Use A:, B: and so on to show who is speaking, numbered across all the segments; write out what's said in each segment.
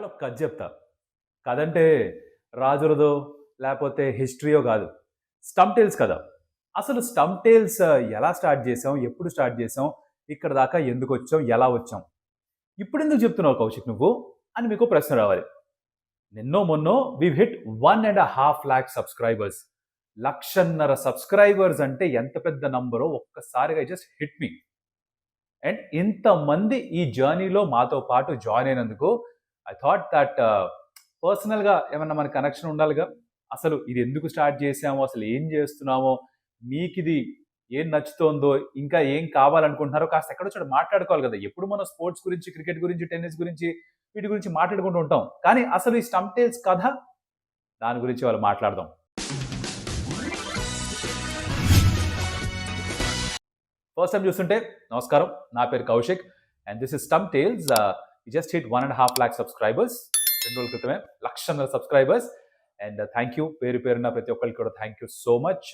A: ఇవాళ ఒక కథ చెప్తా. కథంటే రాజులదో, లేపోతే హిస్టరీయో గాదు. స్టంప్ టేల్స్ కథ. అసలు స్టంప్ టేల్స్ ఎలా స్టార్ట్ చేసాం? ఎప్పుడు స్టార్ట్ చేసాం? ఇక్కడి దాకా ఎందుకొచ్చాం? ఎలా వచ్చాం? ఇప్పుడెందుకు చెప్తున్నావు కౌశిక్ నువ్వు? అని మీకో ప్రశ్న రావాలి. నిన్నో మొన్నో we've hit 1.5 lakh subscribers. 1,50,000 subscribers అంటే ఎంత పెద్ద నంబరో ఒక్కసారిగా జస్ట్ హిట్ మీ. అండ్ ఇంతమంది ఈ జర్నీలో మాతో పాటు జాయిన్ అయినందుకు ఐ థాట్ దట్ పర్సనల్గా ఏమన్నా మన కనెక్షన్ ఉండాలిగా. అసలు ఇది ఎందుకు స్టార్ట్ చేసామో, అసలు ఏం చేస్తున్నామో, మీకు ఇది ఏం నచ్చుతోందో, ఇంకా ఏం కావాలనుకుంటున్నారో కాస్త ఎక్కడో చోట మాట్లాడుకోవాలి కదా. ఎప్పుడు మనం స్పోర్ట్స్ గురించి, క్రికెట్ గురించి, టెన్నిస్ గురించి, వీటి గురించి మాట్లాడుకుంటూ ఉంటాం. కానీ అసలు ఈ స్టంప్ టేల్స్ కథ, దాని గురించి వాళ్ళు మాట్లాడదాం. ఫస్ట్ టైం చూస్తుంటే నమస్కారం, నా పేరు Kaushik and this is stump tales. Just hit 1.5 lakh subscribers 2 రోజుల క్రితమే. 1,00,000 సబ్స్క్రైబర్స్. అండ్ థ్యాంక్ యూ, పేరు పేరున ప్రతి ఒక్కరికి కూడా థ్యాంక్ యూ సో మచ్.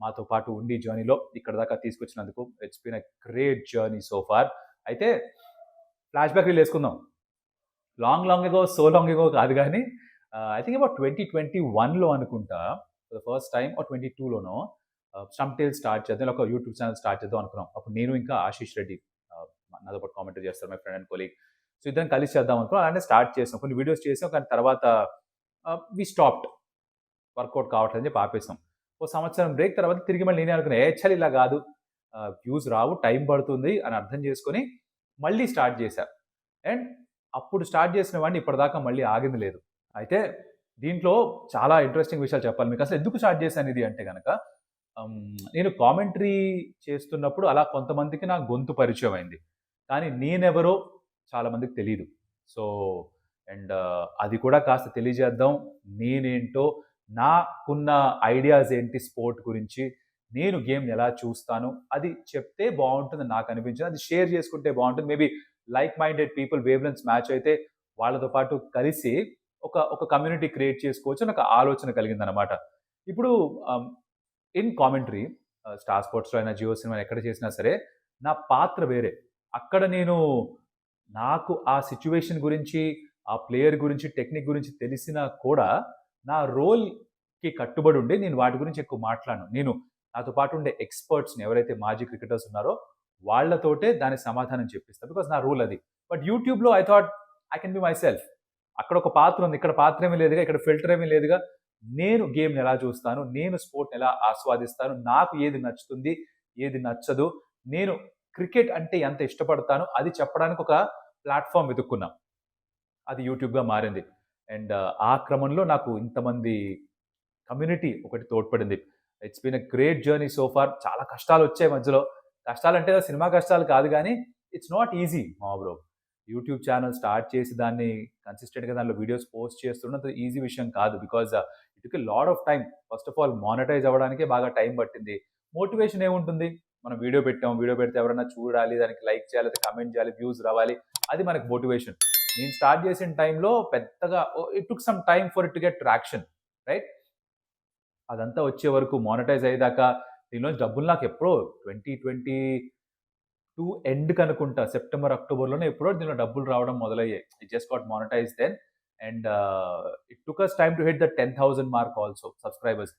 A: మాతో పాటు ఉండి జర్నీలో ఇక్కడ దాకా తీసుకొచ్చినందుకు. It's been a great journey so far. అయితే ఫ్లాష్ బ్యాక్ రీల్ వేసుకుందాం. Long ago, so long ago కాదు కానీ ఐ థింక్ అబౌట్ 2021లో అనుకుంటా, for the first time, or 22లోనో స్టంప్ టేల్స్ స్టార్ట్ చేద్దాం, ఒక యూట్యూబ్ ఛానల్ స్టార్ట్ చేద్దాం అనుకున్నాం. అప్పుడు నేను ఇంకా ఆశీష్ రెడ్డి, నాతో పాటు కామెంట్ చేస్తారు, my friend and colleague. So ఇద్దరం కలిసి చేద్దాం అనుకున్నాం. అలానే స్టార్ట్ చేసాం, కొన్ని వీడియోస్ చేసాం. కానీ తర్వాత వి స్టాప్డ్, వర్కౌట్ కావట్లేదని చెప్పి ఆపేసాం. ఓ సంవత్సరం బ్రేక్ తర్వాత తిరిగి మళ్ళీ నేనే అనుకున్నా, చల్ ఇలా కాదు, వ్యూస్ రావు, టైం పడుతుంది అని అర్థం చేసుకొని మళ్ళీ స్టార్ట్ చేశా. అండ్ అప్పుడు స్టార్ట్ చేసిన వాడిని ఇప్పటిదాకా మళ్ళీ ఆగింది లేదు. అయితే దీంట్లో చాలా ఇంట్రెస్టింగ్ విషయాలు చెప్పాలి మీకు. అసలు ఎందుకు స్టార్ట్ చేశాను ఇది అంటే కనుక, నేను కామెంటరీ చేస్తున్నప్పుడు అలా కొంతమందికి నా గొంతు పరిచయం అయింది. కానీ నేనెవరో చాలా మందికి తెలీదు. సో అండ్ అది కూడా కాస్త తెలియజేద్దాం. నేనేంటో, నాకున్న ఐడియాస్ ఏంటి స్పోర్ట్ గురించి, నేను గేమ్ని ఎలా చూస్తాను, అది చెప్తే బాగుంటుంది నాకు అనిపించింది. అది షేర్ చేసుకుంటే బాగుంటుంది. Maybe like minded people, wave lengths match అయితే వాళ్ళతో పాటు కలిసి ఒక కమ్యూనిటీ క్రియేట్ చేసుకోవచ్చు అని ఒక ఆలోచన కలిగిందనమాట. ఇప్పుడు ఇన్ కామెంటరీ, స్టార్ స్పోర్ట్స్లో అయినా, జియో సినిమా ఎక్కడ చేసినా సరే, నా పాత్ర వేరే. అక్కడ నేను, నాకు ఆ సిచ్యువేషన్ గురించి, ఆ ప్లేయర్ గురించి, టెక్నిక్ గురించి తెలిసినా కూడా నా రోల్కి కట్టుబడి ఉండి నేను వాటి గురించి ఎక్కువ మాట్లాడను. నేను నాతో పాటు ఉండే ఎక్స్పర్ట్స్ని, ఎవరైతే మాజీ క్రికెటర్స్ ఉన్నారో వాళ్ళతోటే దానికి సమాధానం చెప్పిస్తాను. బికాస్ నా రూల్ అది. బట్ యూట్యూబ్లో I thought I can be my self. అక్కడ ఒక పాత్ర ఉంది, ఇక్కడ పాత్ర ఏమీ లేదుగా, ఇక్కడ ఫిల్టర్ ఏమీ లేదుగా. నేను గేమ్ని ఎలా చూస్తాను, నేను స్పోర్ట్ని ఎలా ఆస్వాదిస్తాను, నాకు ఏది నచ్చుతుంది, ఏది నచ్చదు, నేను క్రికెట్ అంటే ఎంత ఇష్టపడతాను, అది చెప్పడానికి ఒక ప్లాట్ఫామ్ వెతుక్కున్నా. అది యూట్యూబ్గా మారింది. అండ్ ఆ క్రమంలో నాకు ఇంతమంది కమ్యూనిటీ ఒకటి తోడ్పడింది. It's been a great journey so far. చాలా కష్టాలు వచ్చాయి మధ్యలో. కష్టాలంటే సినిమా కష్టాలు కాదు కానీ ఇట్స్ నాట్ ఈజీ మా బ్రో. యూట్యూబ్ ఛానల్ స్టార్ట్ చేసి దాన్ని కన్సిస్టెంట్గా దానిలో వీడియోస్ పోస్ట్ చేస్తున్నది ఈజీ విషయం కాదు. Because it took a lot of time. First of all monetize అవ్వడానికే బాగా టైం పట్టింది. మోటివేషన్ ఏముంటుంది, మనం వీడియో పెట్టాం, వీడియో పెడితే ఎవరైనా చూడాలి, దానికి లైక్ చేయాలి, కమెంట్ చేయాలి, వ్యూస్ రావాలి, అది మనకు మోటివేషన్. నేను స్టార్ట్ చేసిన టైంలో పెద్దగా it took some time for it to get traction, right. అదంతా వచ్చే వరకు, మానిటైజ్ అయ్యేదాకా, దీనిలో డబ్బులు నాకు ఎప్పుడో 2022 ఎండ్కి అనుకుంటా, సెప్టెంబర్ అక్టోబర్లోనే ఎప్పుడో దీనిలో డబ్బులు రావడం మొదలయ్యాయి. It just got monetize then. And it took us time to hit the 10,000 mark also, subscribers.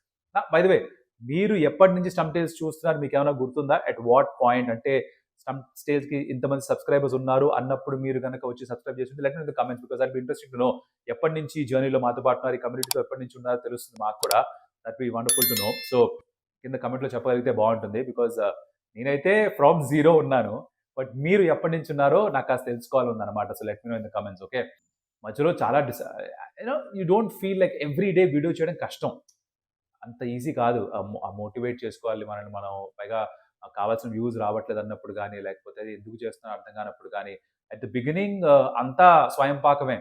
A: By the way, మీరు ఎప్పటి నుంచి స్టంప్ టేల్స్ చూస్తున్నారు, మీకు ఏమైనా గుర్తుందా? ఎట్ వాట్ పాయింట్, అంటే స్టంప్ టేల్స్కి ఇంతమంది సబ్స్క్రైబర్స్ ఉన్నారు అన్నప్పుడు మీరు కనుక వచ్చి సబ్స్క్రైబ్ చేసి let me know comments, because I be interested to know. ఎప్పటి నుంచి ఈ జర్నీలో మాతో పాటు ఉన్నారు, ఈ కమ్యూనిటీలో ఎప్పటి నుంచి ఉన్నారో తెలుస్తుంది మాకు కూడా. That be wonderful to know. So కింద కమెంట్లో చెప్పగలిగితే బాగుంటుంది. బికాజ్ నేనైతే ఫ్రమ్ జీరో ఉన్నాను, బట్ మీరు ఎప్పటి నుంచి ఉన్నారో నాకు కాస్త తెలుసుకోవాలని అనమాట. So let me know in the comments, okay. మధ్యలో చాలా you don't feel like every day video చేయడం కష్టం, అంత ఈజీ కాదు. మోటివేట్ చేసుకోవాలి మనల్ని మనం. పైగా కావాల్సిన వ్యూస్ రావట్లేదు అన్నప్పుడు కానీ, లేకపోతే ఎందుకు చేస్తున్నా అర్థం కానప్పుడు కానీ, అట్ ద బిగినింగ్ అంతా స్వయం పాకమే.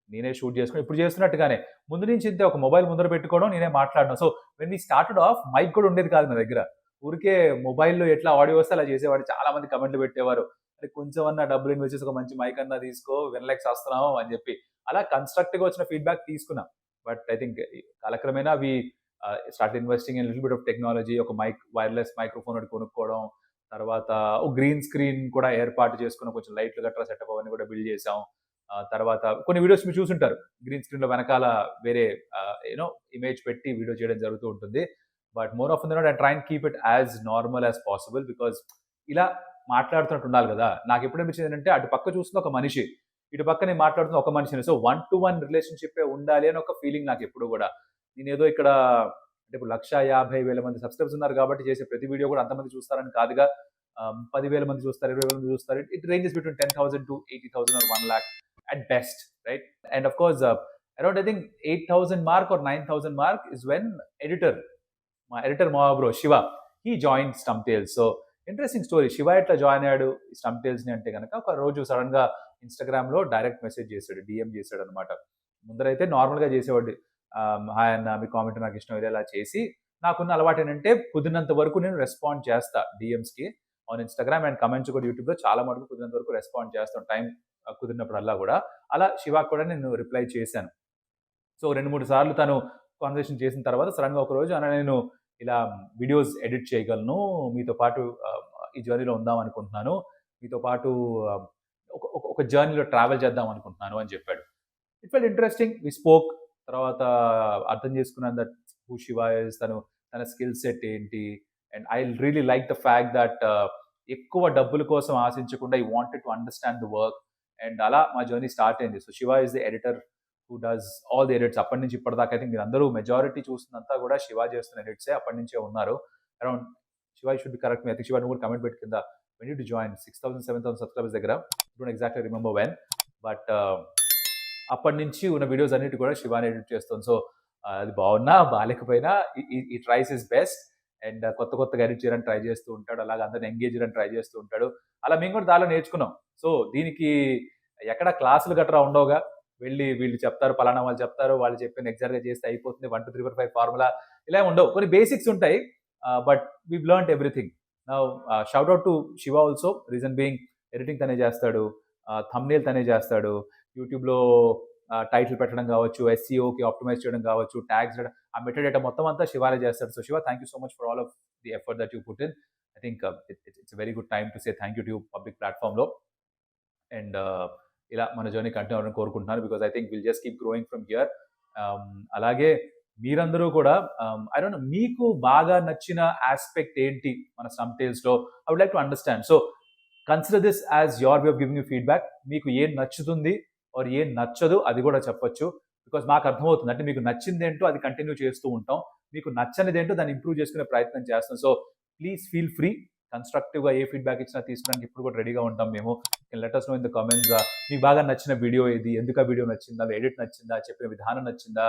A: నేనే షూట్ చేసుకుని ఇప్పుడు చేస్తున్నట్టుగానే ముందు నుంచి ఇంతే, ఒక మొబైల్ ముందర పెట్టుకోవడం, నేనే మాట్లాడడం. So when we started off, mic కూడా ఉండేది కాదు నా దగ్గర. ఊరికే మొబైల్లో ఎట్లా ఆడియో వస్తే అలా చేసేవాడు. చాలా మంది కమెంట్లు పెట్టేవారు, అంటే కొంచెం అన్నా డబ్బులు ఇన్వెస్ట్ చేసి ఒక మంచి మైక్ అన్నా తీసుకో, వినలేక వస్తున్నాము అని చెప్పి. అలా కన్స్ట్రక్టివ్గా వచ్చిన ఫీడ్బ్యాక్ తీసుకున్నాం. బట్ ఐ థింక్ కాలక్రమేణా అవి start investing in little bit of technology. ఒక వైర్లెస్ మైక్రోఫోన్ ఒకటి కొనుక్కోవడం, తర్వాత ఒక గ్రీన్ స్క్రీన్ కూడా ఏర్పాటు చేసుకుని, కొంచెం లైట్లు గట్రా సెటప్ అవన్నీ కూడా బిల్డ్ చేసాం. తర్వాత కొన్ని వీడియోస్ మీరు చూసుంటారు. గ్రీన్ స్క్రీన్‌లో వెనకాల వేరే ఇమేజ్ పెట్టి వీడియో చేయడం జరుగుతూ ఉంటుంది. But more of then not I try and keep it as normal as possible. Because ఇలా మాట్లాడుతున్నట్టు ఉండాలి కదా! నాకెప్పుడు అనిపించింది ఏంటంటే, అటు పక్క చూస్తుంది ఒక మనిషి. ఇటు పక్క నేను మాట్లాడుతున్న ఒక మనిషిని. సో, 1-to-1 రిలేషన్‌షిప్పే ఉండాలి అని ఒక ఫీలింగ్ నాకెప్పుడు గూడా. నేనేదో ఇక్కడ అంటే ఇప్పుడు 1,50,000 మంది సబ్‌స్క్రైబర్స్ ఉన్నారు కాబట్టి చేసే ప్రతి వీడియో కూడా అంతమంది చూస్తారని కాదుగా. 10,000 మంది చూస్తారు, 20,000 మంది చూస్తారు. It ranges between 10,000 to 80,000 or 1,00,000 at best, right? And of course, around I think 8,000 mark or 9,000 mark is when మా ఎడిటర్ మా bro Shiva, he join stump tales. So interesting story. Shiva ఎట్లా జాయిన్ అయ్యాడు స్టంప్ టేల్స్‌ని అంటే గనక, ఒక రోజు సడెన్‌గా ఇన్‌స్టాగ్రామ్‌లో డైరెక్ట్ మెసేజ్ చేశాడు. డీఎం చేశాడనమాట. ముందరైతే నార్మల్‌గా చేసేవాడు. హాయ్ అన్న, మీ కామెంట్ నాకు ఇష్టం, ఇలా చేసి నాకున్న అలవాటు ఏంటంటే కుదిరినంత వరకు నేను రెస్పాండ్ చేస్తా డీఎమ్స్‌కి ఆన్ ఇన్‌స్టాగ్రామ్ అండ్ కమెంట్స్ కూడా యూట్యూబ్‌లో చాలా మటుకు కుదిరినంత వరకు రెస్పాండ్ చేస్తాను టైం కుదిరినప్పుడల్లా కూడా. అలా శివకి కూడా నేను రిప్లై చేశాను. సో 2-3 సార్లు తను కాన్వర్సేషన్ చేసిన తర్వాత సడెన్‌గా ఒకరోజు అన్న, నేను ఇలా వీడియోస్ ఎడిట్ చేయగలను, మీతో పాటు ఈ జర్నీలో ఉందాం అనుకుంటున్నాను, మీతో పాటు ఒక ఒక జర్నీలో ట్రావెల్ చేద్దాం అనుకుంటున్నాను అని చెప్పాడు. It felt interesting. We spoke. తర్వాత అర్థం చేసుకున్నాను దట్ హూ శివ ఇస్, తన స్కిల్ సెట్ ఏంటి. And I really like the fact that ఎక్కువ డబ్బుల కోసం ఆశించకుండా he wanted to understand the work. And అలా మా జర్నీ స్టార్ట్ అయింది. So Shiva is the editor who does all the edits. అప్పటి నుంచి ఇప్పటిదాకా అయితే మీరు అందరూ మెజారిటీ చూస్తుందంతా కూడా శివ చేస్తున్న ఎడిట్సే అప్పటి నుంచే ఉన్నారు. Around Shiva should be correct me. I think Shiva నువ్వు కూడా కమెంట్ పెట్టి కింద when you to join 6,000 7,000 subscribers దగ్గర. Don't exactly remember when. But అప్పటి నుంచి ఉన్న వీడియోస్ అన్నిటి కూడా శివాని ఎడిట్ చేస్తుంది. సో అది బాగున్నా బాగాలేకపోయినా ఈ ట్రైస్ ఇస్ బెస్ట్. అండ్ కొత్తగా ఎడిట్ చేయడానికి ట్రై చేస్తూ ఉంటాడు. అలాగే అందరిని ఎంగేజ్ చేయడానికి ట్రై చేస్తూ ఉంటాడు. అలా మేము కూడా దానిలో నేర్చుకున్నాం. సో దీనికి ఎక్కడ క్లాసులు గట్రా ఉండవుగా. వెళ్ళి వీళ్ళు చెప్తారు, పలానా వాళ్ళు చెప్తారు, వాళ్ళు చెప్పింది ఎగ్జాక్ట్‌గా చేస్తే అయిపోతుంది, 1 2 3 4 5 ఫార్ములా ఇలా ఉండవు. కొన్ని బేసిక్స్ ఉంటాయి. But we've learned everything. Now shout out to Shiva also. Reason being editing తనే చేస్తాడు, థంబ్‌నెయిల్ తనే చేస్తాడు, యూట్యూబ్‌లో టైటిల్ పెట్టడం కావచ్చు, ఎస్‌సిఓకి ఆప్టిమైజ్ చేయడం కావచ్చు, ట్యాగ్స్ ఆ మెటా డేటా మొత్తం అంతా శివానే చేస్తాడు. So Shiva, thank you so much for all of the effort that you put in. I think it's very good time to say thank you to you public ప్లాట్‌ఫామ్‌లో. And ఇలా మన journey continue అవ్వాలని కోరుకుంటున్నాను. Because I think will just keep growing from here. అలాగే మీరందరూ కూడా I don't know, మీకు బాగా నచ్చిన ఆస్పెక్ట్ ఏంటి మన స్టంప్ టేల్స్‌లో? I would like to understand. So consider this as your way of giving you feedback. మీకు ఏం నచ్చుతుంది ఆర్ ఏం నచ్చదు అది కూడా చెప్పొచ్చు. బికాజ్ మాకు అర్థమవుతుంది. అంటే మీకు నచ్చిందేంటో అది కంటిన్యూ చేస్తూ ఉంటాం, మీకు నచ్చనిదేంటో దాన్ని ఇంప్రూవ్ చేసుకునే ప్రయత్నం చేస్తాం. So please feel free. కన్స్ట్రక్టివ్‌గా ఏ ఫీడ్‌బ్యాక్ ఇచ్చినా తీసుకోవడానికి ఇప్పుడు కూడా రెడీగా ఉంటాం మేము. Let us know in the comments. మీకు బాగా నచ్చిన వీడియో ఏది? ఎందుకు ఆ వీడియో నచ్చిందా? ఎడిట్ నచ్చిందా? చెప్పిన విధానం నచ్చిందా?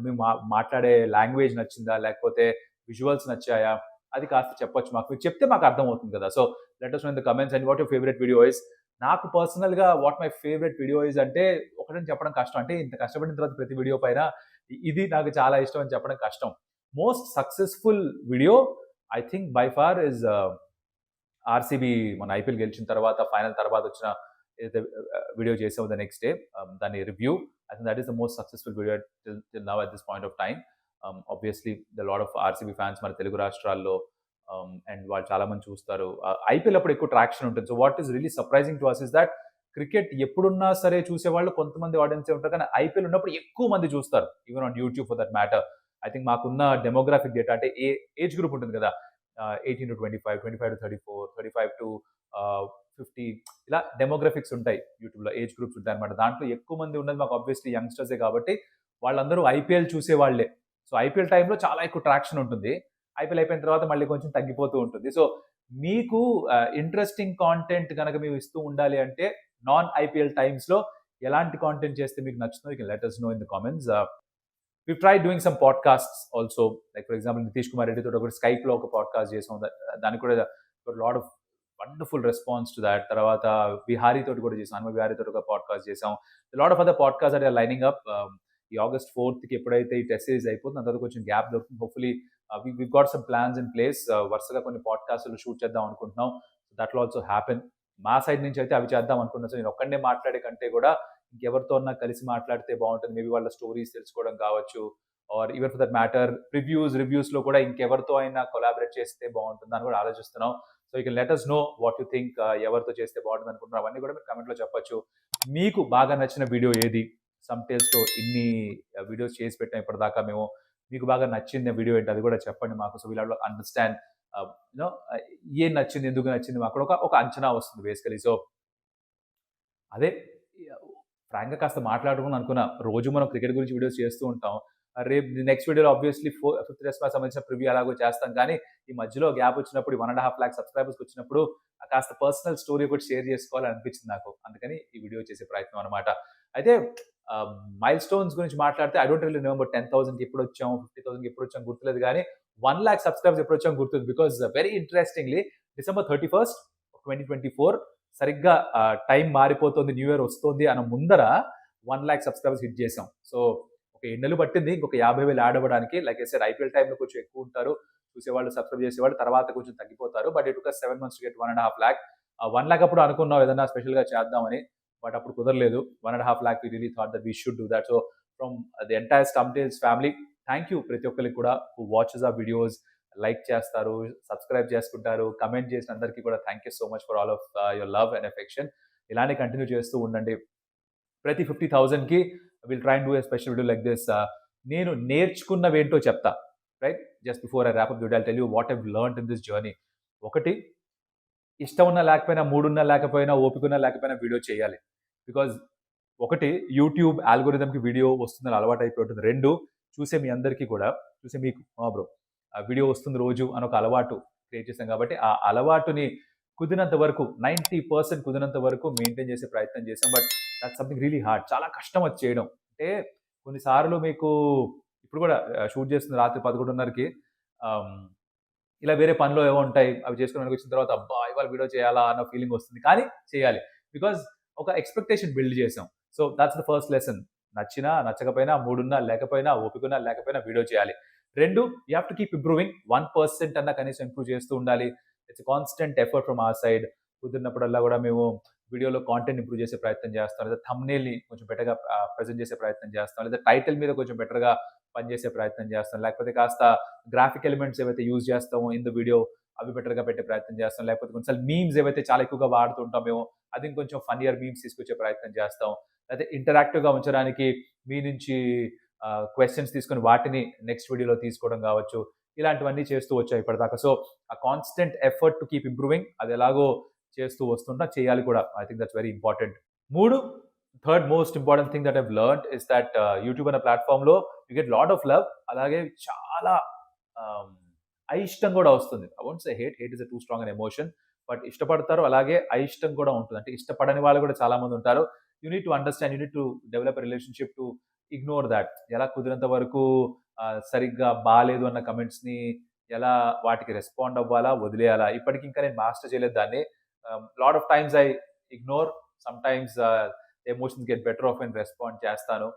A: మేము మాట్లాడే లాంగ్వేజ్ నచ్చిందా? లేకపోతే విజువల్స్ నచ్చాయా? అది కాస్త చెప్పొచ్చు మాకు. మీరు చెప్తే మాకు అర్థమవుతుంది కదా! So let us know in the comments and what your favorite video is. నాకు పర్సనల్‌గా what my favourite video is అంటే ఒకటని చెప్పడం కష్టం. అంటే ఇంత కష్టపడిన తర్వాత ప్రతి వీడియో పైన ఇది నాకు చాలా ఇష్టం అని చెప్పడం కష్టం. Most successful video I think by far is RCB మన ఐపీఎల్ గెలిచిన తర్వాత, ఫైనల్ తర్వాత వచ్చిన ఏదైతే వీడియో చేసామో ద నెక్స్ట్ డే, దాని review. I think that is the most successful video till now at this point of time. Obviously the lot of RCB fans మన తెలుగు రాష్ట్రాల్లో అండ్ వాళ్ళు చాలా మంది చూస్తారు. ఐపీఎల్ అప్పుడు ఎక్కువ ట్రాక్షన్ ఉంటుంది. So what is really surprising to us is that cricket ఎప్పుడున్నా సరే చూసేవాళ్ళు కొంతమంది ఆడియన్సే ఉంటారు, కానీ ఐపీఎల్ ఉన్నప్పుడు ఎక్కువ మంది చూస్తారు, even on YouTube for that matter. I think మాకున్న డెమోగ్రాఫిక్ డేటా అంటే ఏజ్ గ్రూప్ ఉంటుంది కదా, 18 to 25, 25 to 34, 35 to 50 ఇలా డెమోగ్రఫిక్స్ ఉంటాయి యూట్యూబ్‌లో, ఏజ్ గ్రూప్స్ ఉంటాయి అనమాట. దాంట్లో ఎక్కువ మంది ఉన్నది మాకు ఆబ్వియస్లీ యంగ్స్టర్సే కాబట్టి వాళ్ళందరూ ఐపీఎల్ చూసేవాళ్ళే. సో ఐపీఎల్ టైంలో చాలా ఎక్కువ ట్రాక్షన్ ఉంటుంది. ఐపీఎల్ అయిపోయిన తర్వాత మళ్ళీ కొంచెం తగ్గిపోతూ ఉంటుంది. సో మీకు ఇంట్రెస్టింగ్ కాంటెంట్ గనక మేము ఇస్తూ ఉండాలి అంటే నాన్ ఐపీఎల్ టైమ్స్‌లో ఎలాంటి కాంటెంట్ చేస్తే మీకు నచ్చుతుందో you can let us know in the comments. We've tried doing some podcasts also. Like for example, Nitish Kumar Reddy తోటి ఒకటి స్కైప్‌లో ఒక పాడ్‌కాస్ట్ చేసాం. దానికి కూడా lot of wonderful response to that. తర్వాత విహారీ తోటి కూడా చేసాం. హనుమ విహారీ తోటి ఒక పాడ్‌కాస్ట్ చేసాం. Lot of other podcast are lining up. ఈ ఆగస్ట్ 4కి ఎప్పుడైతే ఈ టెస్ట్ సిరీస్ అయిపోతుందో దాని తర్వాత కొంచెం గ్యాప్ దొరుకుతుంది. Hopefully we've got some plans in place. వరుసగా కొన్ని పాడ్‌కాస్ట్‌లు షూట్ చేద్దాం అనుకుంటున్నాం. That will also happen. మా సైడ్ నుంచి అయితే అవి చేద్దాం అనుకుంటున్నాం. సో నేను ఒక్కడినే మాట్లాడే కంటే కూడా ఇంకెవరితో అన్నా కలిసి మాట్లాడితే బాగుంటుంది. మేబీ వాళ్ళ స్టోరీస్ తెలుసుకోవడం కావచ్చు, or even for that matter రివ్యూస్‌లో కూడా ఇంకెవరితో అయినా కొలాబరేట్ చేస్తే బాగుంటుంది అని కూడా ఆలోచిస్తున్నాం. So you can let us know what you think, ఎవరితో చేస్తే బాగుంటుంది అనుకుంటున్నారు అవన్నీ కూడా మీరు కమెంట్లో చెప్పొచ్చు. మీకు బాగా నచ్చిన వీడియో ఏది? సమ్ టేల్స్‌లో ఇన్ని వీడియోస్ చేసి పెట్టాం ఇప్పటిదాకా మేము. మీకు బాగా నచ్చిన వీడియో ఏంటి? అది కూడా చెప్పండి మాకు. So will have to understand you know ఏం నచ్చింది? ఎందుకు నచ్చింది? మాకు కూడా ఒక అంచనా వస్తుంది బేసికల్లీ. సో అదే ఫ్రాంక్‌గా కాస్త మాట్లాడుకుందాం అనుకున్నా. రోజు మనం క్రికెట్ గురించి వీడియోస్ చేస్తూ ఉంటాం. రేపు నెక్స్ట్ వీడియోలో ఆబ్వియస్లీ ఫిఫ్త్ టెస్ట్ మ్యాచ్ సంబంధించిన ప్రివ్యూ ఎలాగో చేస్తాం. కానీ ఈ మధ్యలో గ్యాప్ వచ్చినప్పుడు 1.5 లాక్ సబ్స్క్రైబర్స్‌కి వచ్చినప్పుడు కాస్త పర్సనల్ స్టోరీ ఒకటి షేర్ చేసుకోవాలని అనిపించింది నాకు. అందుకని ఈ వీడియో చేసే ప్రయత్నం అనమాట. అయితే మైల్ స్టోన్స్ గురించి మాట్లాడితే ఐ డోంట్ రియల్లీ రిమెంబర్ 10,000కి ఎప్పుడొచ్చాం, 50,000కి ఎప్పుడొచ్చాం గుర్తులేదు గానీ 1 లాక్ సబ్స్క్రైబర్స్ ఎప్పుడొచ్చాం గుర్తుంది. Because very interestingly December 31st, 2024 సరిగ్గా టైం మారిపోతుంది, న్యూ ఇయర్ వస్తోంది అన్న ముందర 1 లాక్ సబ్స్క్రైబర్స్ హిట్ చేసాం. సో ఒక 7 నెలలు పట్టింది ఇంకొక 50,000 యాడ్ అవ్వడానికి. లైక్ ఐ సెడ్ ఐపీఎల్ టైంలో కొంచెం ఎక్కువ ఉంటారు చూసేవాళ్ళు, సబ్స్క్రైబ్ చేసేవాళ్ళు. తర్వాత కొంచెం తగ్గిపోతారు. But it took us 7 months to get 1.5 lakh. 1 lakh అప్పుడు అనుకున్నాం ఏదైనా స్పెషల్‌గా చేద్దామని. బట్ అప్పుడు కుదరలేదు. 1.5 lakh we really thought that we should do that. So from the entire Stump Tales family, thank you ప్రతి ఒక్కరికి కూడా who watches our videos, like చేస్తారు, సబ్స్క్రైబ్ చేసుకుంటారు, కమెంట్ చేసిన అందరికీ కూడా thank you so much for all of your love and affection. ఇలానే continue చేస్తూ ఉండండి. ప్రతి 50,000కి will try and do a special video like this. నేను నేర్చుకున్నవేంటో చెప్తా. Right, just before I wrap up the video I tell you what I've learned in this journey. ఒకటి, ఇష్టం ఉన్నా లేకపోయినా, మూడున్నా లేకపోయినా, ఓపిక ఉన్నా లేకపోయినా వీడియో చేయాలి. బికాజ్ ఒకటి, యూట్యూబ్ ఆల్గోరిథంకి వీడియో వస్తుందని అలవాటు అయిపోయి ఉంటుంది. 2, చూసే మీ అందరికీ కూడా, చూసే మీకు బ్రో వీడియో వస్తుంది రోజు అని ఒక అలవాటు క్రియేట్ చేశాం కాబట్టి ఆ అలవాటుని కుదిరినంత వరకు 90% కుదిరినంత వరకు మెయింటైన్ చేసే ప్రయత్నం చేశాం. But that's something really hard. చాలా కష్టం అది చేయడం. అంటే కొన్నిసార్లు మీకు ఇప్పుడు కూడా షూట్ చేస్తుంది రాత్రి 11:30కి. ఇలా వేరే పనులు ఏవో ఉంటాయి. అవి చేసుకొని వచ్చిన తర్వాత అబ్బా! ఇవాళ వీడియో చేయాలా అన్న ఫీలింగ్ వస్తుంది. కానీ చేయాలి. బికాజ్ ఒక ఎక్స్‌పెక్టేషన్ బిల్డ్ చేసాం. So that's the first lesson. నచ్చినా, నచ్చకపోయినా, మూడున్నా లేకపోయినా, ఓపికున్నా లేకపోయినా వీడియో చేయాలి. 2, you have to keep improving. 1% అన్నా కనీసం ఇంప్రూవ్ చేస్తూ ఉండాలి. It's constant effort from our side. కుదిరినప్పుడల్లా కూడా మేము వీడియోలో కాంటెంట్ ఇంప్రూవ్ చేసే ప్రయత్నం చేస్తాం. లేదా థంబ్‌నెయిల్‌ని కొంచెం బెటర్‌గా ప్రెజెంట్ చేసే ప్రయత్నం చేస్తాం. లేదా టైటిల్ మీద కొంచెం బెటర్‌గా పనిచేసే ప్రయత్నం చేస్తాం. లేకపోతే కాస్త గ్రాఫిక్ ఎలిమెంట్స్ ఏవైతే యూజ్ చేస్తామో ఇన్ ద వీడియో అవి బెటర్‌గా పెట్టే ప్రయత్నం చేస్తాం. లేకపోతే కొన్నిసార్లు మీమ్స్ ఏవైతే చాలా ఎక్కువగా వాడుతూ ఉంటాం మేము, అది ఇంకొంచెం ఫన్నియర్ మీమ్స్ తీసుకొచ్చే ప్రయత్నం చేస్తాం. లేకపోతే ఇంటరాక్టివ్‌గా ఉంచడానికి మీ నుంచి క్వెషన్స్ తీసుకొని వాటిని నెక్స్ట్ వీడియోలో తీసుకోవడం కావచ్చు. ఇలాంటివన్నీ చేస్తూ వచ్చాం ఇప్పటిదాకా. సో ఆ constant effort to keep improving అది ఎలాగో చేస్తూ వస్తుంటా, చేయాలి కూడా. I think that's very important. 3, third most important thing that I've learned is that YouTube అనే ప్లాట్‌ఫార్మ్‌లో you get lot of love. అలాగే చాలా అయిష్టం కూడా వస్తుంది. I won't say hate. Hate is a too strong an emotion. But ఇష్టపడతారు, అలాగే అయిష్టం కూడా ఉంటుంది. అంటే ఇష్టపడని వాళ్ళు కూడా చాలా మంది ఉంటారు. You need to understand, you need to develop a relationship to ignore thought. ఎలా కుదిరినంత వరకు సరిగ్గా బాలేదు అన్న కమెంట్స్‌ని ఎలా వాటికి రెస్పాండ్ అవ్వాలా, వదిలేయాలా. ఇప్పటికి ఇంకా నేను మాస్టర్ చేయలేదు దాన్ని. Lot of times I ignore. Sometimes emotions get better of and respond చేస్తాను.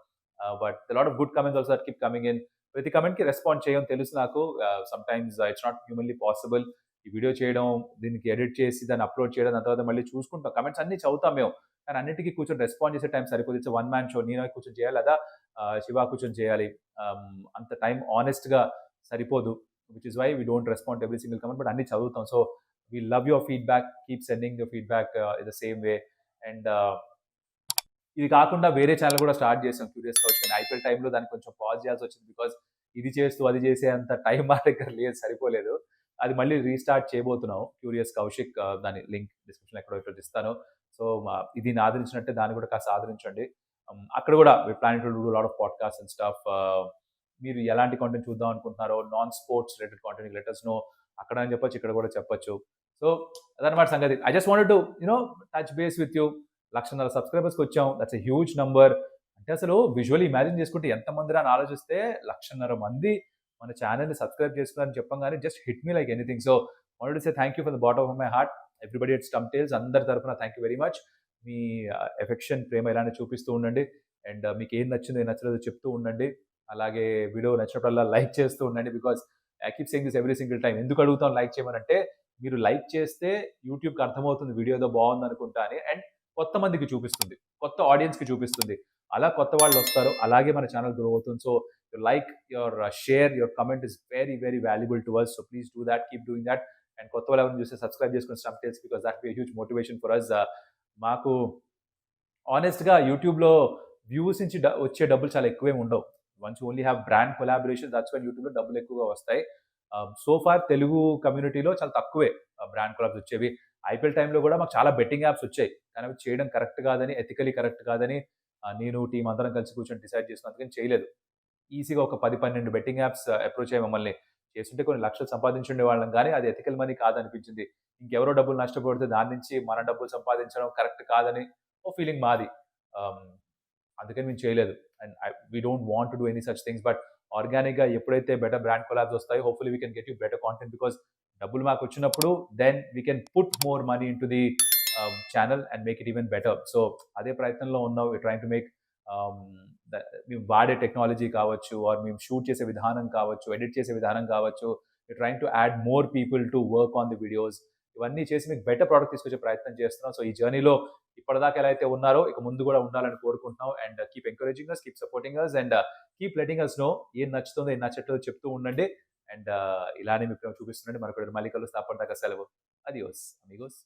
A: But lot of good comments also keep coming in. ప్రతి కమెంట్‌కి రెస్పాండ్ చేయం తెలుసు నాకు. Sometimes it's not humanly possible. ఈ వీడియో చేయడం, దీనికి ఎడిట్ చేసి దాన్ని అప్‌లోడ్ చేయడం, దాని తర్వాత మళ్ళీ చూసుకుంటాం. కమెంట్స్ అన్నీ చదువుతాం మేము. కానీ అన్నిటికి కూర్చొని రెస్పాండ్ చేసే టైం సరిపోదు. It's one man show. నేనే కూర్చొని చేయాలి, లేదా శివ కూర్చొని చేయాలి. అంత టైం హానెస్ట్‌గా సరిపోదు. Which is why we don't respond to every single comment. But అన్నీ చదువుతాం. So we love your feedback. Keep sending your feedback in the same way. And ఇది కాకుండా వేరే ఛానెల్ కూడా స్టార్ట్ చేసాం, క్యూరియస్ కౌశిక్ అని. ఐపీఎల్ టైంలో దాన్ని కొంచెం పాజ్ చేయాల్సి వచ్చింది. బికాజ్ ఇది చేస్తూ అది చేసే అంత టైం మా దగ్గర లేదు, సరిపోలేదు. అది మళ్ళీ రీస్టార్ట్ చేయబోతున్నాం, క్యూరియస్ కౌశిక్. దాని లింక్ డిస్క్రిప్షన్ ఎక్కడో ఇక్కడ ఇస్తాను. సో దీన్ని ఆదరించినట్టే దాన్ని కూడా కాస్త ఆదరించండి. అక్కడ కూడా we planning to do lot of podcast and stuff. మీరు ఎలాంటి కంటెంట్ చూద్దాం అనుకుంటున్నారో, non sports related content let us know. అక్కడ అని చెప్పొచ్చు, ఇక్కడ కూడా చెప్పొచ్చు. సో అదనమాట సంగతి. I just wanted to touch base with you. 1,00,000 సబ్స్క్రైబర్స్‌కి వచ్చాం. That's a huge number. అంటే అసలు విజువల్లీ ఇమాజిన్ చేసుకుంటే ఎంతమందిరా అని ఆలోచిస్తే 1,00,000 మంది మన ఛానెల్‌ని సబ్స్క్రైబ్ చేసుకున్నారని చెప్పంగానే just hit me like anything. So wanted to say thank you from the bottom of my heart. Everybody at Stump Tales అందరి తరపున థాంక్ యూ వెరీ మచ్. మీ ఎఫెక్షన్, ప్రేమ ఇలానే చూపిస్తూ ఉండండి. అండ్ మీకు ఏం నచ్చిందో, ఏం నచ్చలేదో చెప్తూ ఉండండి. అలాగే వీడియో నచ్చినప్పుడల్లా లైక్ చేస్తూ ఉండండి. Because I keep saying this every single time. ఎందుకు అడుగుతాం లైక్ చేయమనంటే, మీరు లైక్ చేస్తే యూట్యూబ్‌కి అర్థమవుతుంది వీడియో ఏదో బాగుందనుకుంటా అని. అండ్ కొత్త మందికి చూపిస్తుంది, కొత్త ఆడియన్స్‌కి చూపిస్తుంది. అలా కొత్త వాళ్ళు వస్తారు. అలాగే మన ఛానల్ గ్రో అవుతుంది. So your like, your share, your comment is very, very valuable to us. So please do that. Keep doing that. And కొత్త వాళ్ళు ఎవరైనా చూస్తే సబ్స్క్రైబ్ చేసుకుని stump tales, because that be huge motivation for us. మాకు ఆనెస్ట్‌గా యూట్యూబ్‌లో views నుంచి వచ్చే డబ్బులు చాలా ఎక్కువేమి ఉండవు. Once you only have brand collaboration, that's when యూట్యూబ్‌లో డబ్బులు ఎక్కువగా వస్తాయి. సో ఫార్ తెలుగు కమ్యూనిటీలో చాలా తక్కువే బ్రాండ్ కొలాబ్స్ వచ్చేవి. ఐపీఎల్ టైమ్‌లో కూడా మాకు చాలా బెట్టింగ్ యాప్స్ వచ్చాయి. కానీ అవి చేయడం కరెక్ట్ కాదని, ఎథికల్లీ కరెక్ట్ కాదని నేను టీమ్ అందరం కలిసి కూర్చొని డిసైడ్ చేసుకున్నాం. అందుకని చేయలేదు. ఈజీగా ఒక 10, 12 బెట్టింగ్ యాప్స్ అప్రోచ్ అయ్యాయి మమ్మల్ని. చేస్తుంటే కొన్ని లక్షలు సంపాదించుండేవాళ్ళం గానీ అది ఎథికల్ మనీ కాదనిపించింది. ఇంకెవరో డబ్బులు నష్టపోతే దాని నుంచి మన డబ్బులు సంపాదించడం కరెక్ట్ కాదని ఓ ఫీలింగ్ మాది. ఆహ్, అందుకని మేము చేయలేదు. And we don't want to do any such things. But ఆర్గానిక్‌గా ఎప్పుడైతే బెటర్ బ్రాండ్ కొలాబ్స్ వస్తాయో hopefully we can get you better content, because డబ్బులు మాకొచ్చినప్పుడు then we can put more money into the channel and make it even better. So అదే ప్రయత్నంలో ఉన్నాం. వి trying to make మేము వాడే టెక్నాలజీ కావచ్చు, ఆర్ మేము షూట్ చేసే విధానం కావచ్చు, ఎడిట్ చేసే విధానం కావచ్చు, we trying to add more people to work on the videos. ఇవన్నీ చేసి మీకు బెటర్ ప్రొడక్ట్ తీసుకొచ్చే ప్రయత్నం చేస్తున్నాం. సో ఈ జర్నీలో ఇప్పటిదాకా ఎలా అయితే ఉన్నారో ఇక ముందు కూడా ఉండాలని కోరుకుంటున్నాం. And keep encouraging us, keep supporting us, and keep letting us know ఏం నచ్చుతుందో ఏం నచ్చట్లేదో చెప్తూ ఉండండి. అండ్ ఇలానే మీ ప్రేమ చూపిస్తుండండి. మరొకటి మళ్ళీ కలుస్తా. అప్పటిదాకా సెలవు. Adios Amigos.